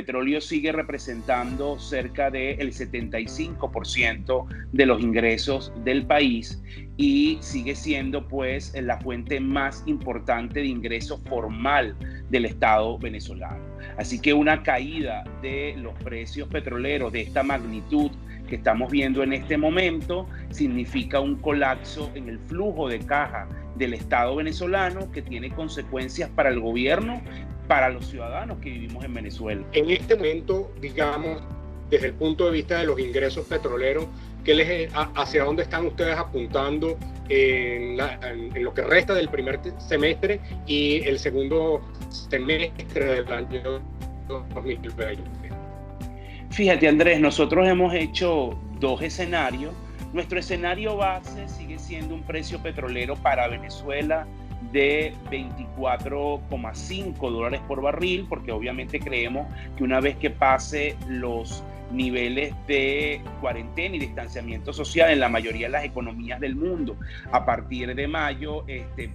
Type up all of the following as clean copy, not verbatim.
petróleo sigue representando cerca del 75% de los ingresos del país y sigue siendo pues la fuente más importante de ingreso formal del Estado venezolano. Así que una caída de los precios petroleros de esta magnitud que estamos viendo en este momento significa un colapso en el flujo de caja del Estado venezolano que tiene consecuencias para el gobierno, para los ciudadanos que vivimos en Venezuela. En este momento, digamos, desde el punto de vista de los ingresos petroleros, ¿hacia dónde están ustedes apuntando en lo que resta del primer semestre y el segundo semestre del año 2020? Fíjate, Andrés, nosotros hemos hecho dos escenarios. Nuestro escenario base sigue siendo un precio petrolero para Venezuela de $24,5 por barril, porque obviamente creemos que una vez que pase los niveles de cuarentena y distanciamiento social en la mayoría de las economías del mundo, a partir de mayo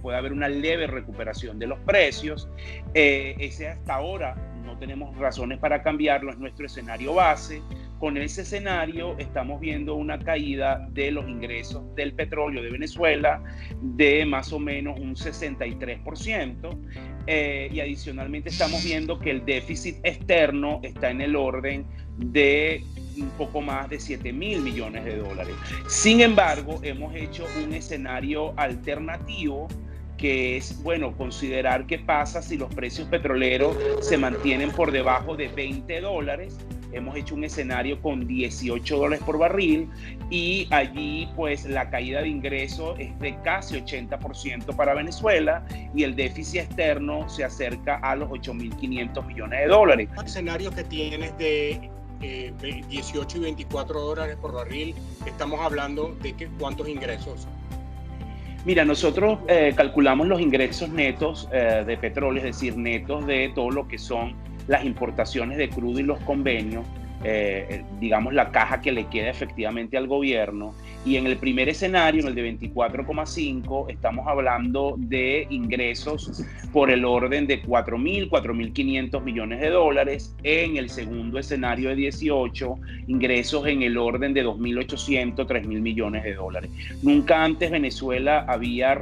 puede haber una leve recuperación de los precios. Ese hasta ahora no tenemos razones para cambiarlo, es nuestro escenario base. Con ese escenario estamos viendo una caída de los ingresos del petróleo de Venezuela de más o menos un 63%, y adicionalmente estamos viendo que el déficit externo está en el orden de un poco más de $7.000 millones. Sin embargo, hemos hecho un escenario alternativo que es, bueno, considerar qué pasa si los precios petroleros se mantienen por debajo de $20. Hemos hecho un escenario con $18 por barril y allí pues la caída de ingresos es de casi 80% para Venezuela y el déficit externo se acerca a los $8.500 millones. El escenario que tienes de 18 y $24 por barril, estamos hablando de cuántos ingresos. Mira, nosotros calculamos los ingresos netos de petróleo, es decir, netos de todo lo que son las importaciones de crudo y los convenios, digamos la caja que le queda efectivamente al gobierno. Y en el primer escenario, en el de 24,5, estamos hablando de ingresos por el orden de $4.500 millones. En el segundo escenario de 18, ingresos en el orden de $2.800, $3.000 millones. Nunca antes Venezuela había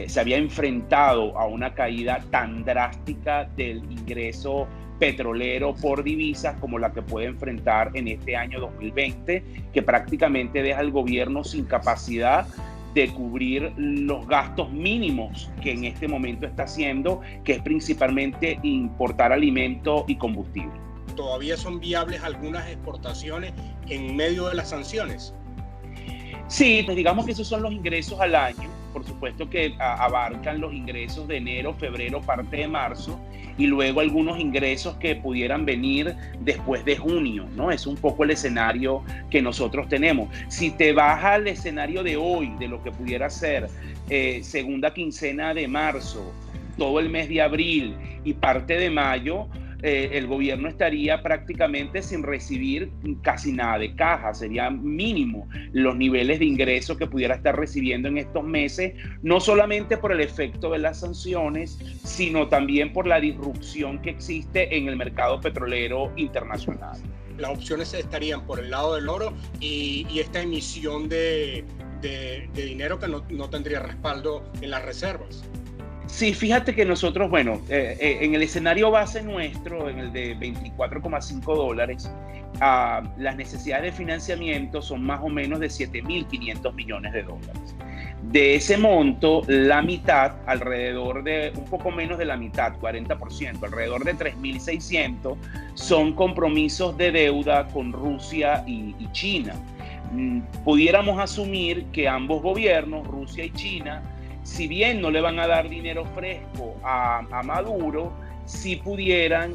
se había enfrentado a una caída tan drástica del ingreso petrolero por divisas como la que puede enfrentar en este año 2020, que prácticamente deja al gobierno sin capacidad de cubrir los gastos mínimos que en este momento está haciendo, que es principalmente importar alimentos y combustible. ¿Todavía son viables algunas exportaciones en medio de las sanciones? Sí, pues digamos que esos son los ingresos al año. Por supuesto que abarcan los ingresos de enero, febrero, parte de marzo, y luego algunos ingresos que pudieran venir después de junio, ¿no? Es un poco el escenario que nosotros tenemos. Si te vas al escenario de hoy, de lo que pudiera ser segunda quincena de marzo, todo el mes de abril y parte de mayo, el gobierno estaría prácticamente sin recibir casi nada de caja. Sería mínimo los niveles de ingresos que pudiera estar recibiendo en estos meses, no solamente por el efecto de las sanciones, sino también por la disrupción que existe en el mercado petrolero internacional. Las opciones estarían por el lado del oro y esta emisión de dinero que no tendría respaldo en las reservas. Sí, fíjate que nosotros, bueno, en el escenario base nuestro, en el de $24,5, las necesidades de financiamiento son más o menos de $7.500 millones. De ese monto, la mitad, alrededor de un poco menos de la mitad, 40%, alrededor de 3.600, son compromisos de deuda con Rusia y China. Pudiéramos asumir que ambos gobiernos, Rusia y China, si bien no le van a dar dinero fresco a Maduro, sí pudieran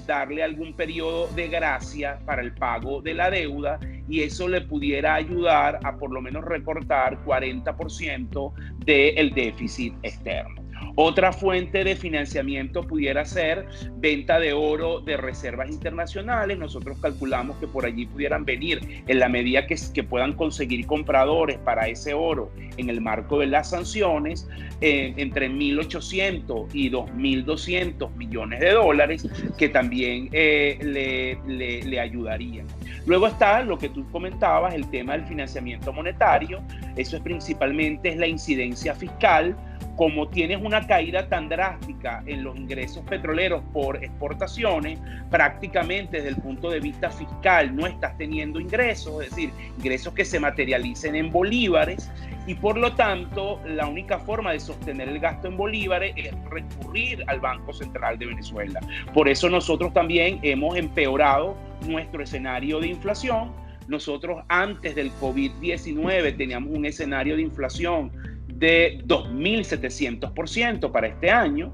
darle algún periodo de gracia para el pago de la deuda, y eso le pudiera ayudar a por lo menos recortar 40% del déficit externo. Otra fuente de financiamiento pudiera ser venta de oro de reservas internacionales. Nosotros calculamos que por allí pudieran venir, en la medida que puedan conseguir compradores para ese oro en el marco de las sanciones, entre 1.800 y 2.200 millones de dólares, que también le ayudarían. Luego está lo que tú comentabas, el tema del financiamiento monetario. Eso es principalmente la incidencia fiscal. Como tienes una caída tan drástica en los ingresos petroleros por exportaciones, prácticamente desde el punto de vista fiscal no estás teniendo ingresos, es decir, ingresos que se materialicen en bolívares, y por lo tanto la única forma de sostener el gasto en bolívares es recurrir al Banco Central de Venezuela. Por eso nosotros también hemos empeorado nuestro escenario de inflación. Nosotros antes del COVID-19 teníamos un escenario de inflación de 2.700% para este año,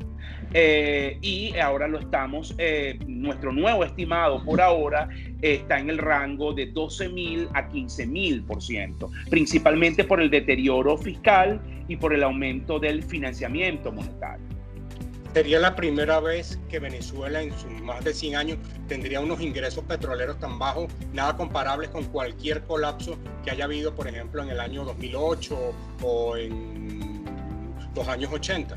y ahora lo estamos, nuestro nuevo estimado por ahora está en el rango de 12.000 a 15.000%, principalmente por el deterioro fiscal y por el aumento del financiamiento monetario. Sería la primera vez que Venezuela en sus más de 100 años tendría unos ingresos petroleros tan bajos, nada comparables con cualquier colapso que haya habido, por ejemplo, en el año 2008 o en los años 80.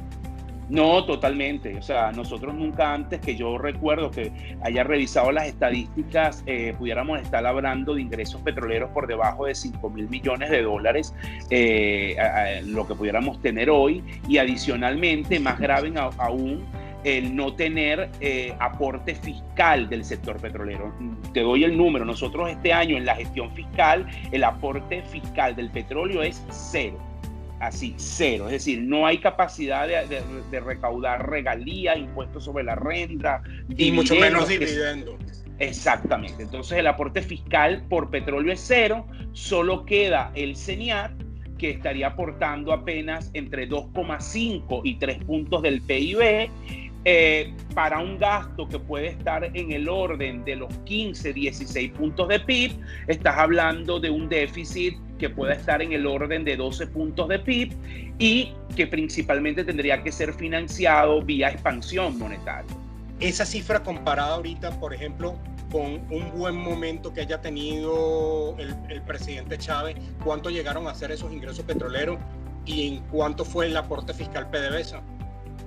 No, totalmente. O sea, nosotros nunca antes, que yo recuerdo que haya revisado las estadísticas, pudiéramos estar hablando de ingresos petroleros por debajo de 5.000 millones de dólares, lo que pudiéramos tener hoy, y adicionalmente, más grave aún, el no tener aporte fiscal del sector petrolero. Te doy el número. Nosotros este año en la gestión fiscal, el aporte fiscal del petróleo es cero. Así, cero. Es decir, no hay capacidad de recaudar regalías, impuestos sobre la renta, y mucho menos dividendos. Exactamente. Entonces el aporte fiscal por petróleo es cero. Solo queda el CENIAT, que estaría aportando apenas entre 2,5 y 3 puntos del PIB, para un gasto que puede estar en el orden de los 15, 16 puntos de PIB. Estás hablando de un déficit que pueda estar en el orden de 12 puntos de PIB y que principalmente tendría que ser financiado vía expansión monetaria. Esa cifra comparada ahorita, por ejemplo, con un buen momento que haya tenido el presidente Chávez, ¿cuánto llegaron a ser esos ingresos petroleros y en cuánto fue el aporte fiscal PDVSA?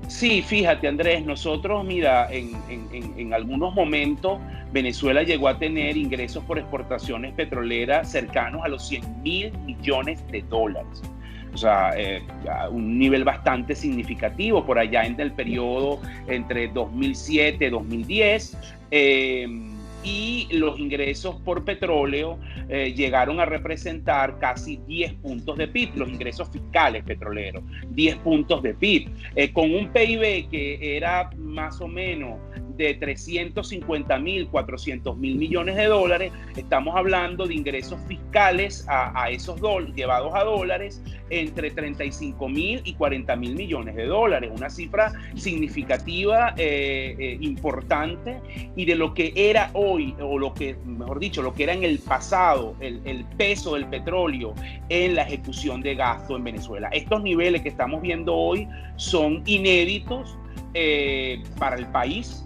Sí, fíjate, Andrés, nosotros, mira, en algunos momentos Venezuela llegó a tener ingresos por exportaciones petroleras cercanos a los 100.000 millones de dólares. O sea, un nivel bastante significativo por allá en el periodo entre 2007 y 2010. Y los ingresos por petróleo llegaron a representar casi 10 puntos de PIB, los ingresos fiscales petroleros, 10 puntos de PIB, con un PIB que era más o menos de 350.000, 400.000 millones de dólares. Estamos hablando de ingresos fiscales a esos llevados a dólares entre 35.000 y 40.000 millones de dólares, una cifra significativa, importante, y de lo que era hoy, o lo que, mejor dicho, lo que era en el pasado, el peso del petróleo en la ejecución de gasto en Venezuela. Estos niveles que estamos viendo hoy son inéditos para el país,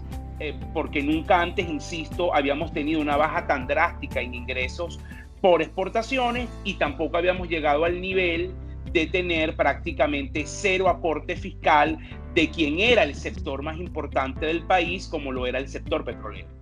porque nunca antes, insisto, habíamos tenido una baja tan drástica en ingresos por exportaciones, y tampoco habíamos llegado al nivel de tener prácticamente cero aporte fiscal de quien era el sector más importante del país, como lo era el sector petrolero.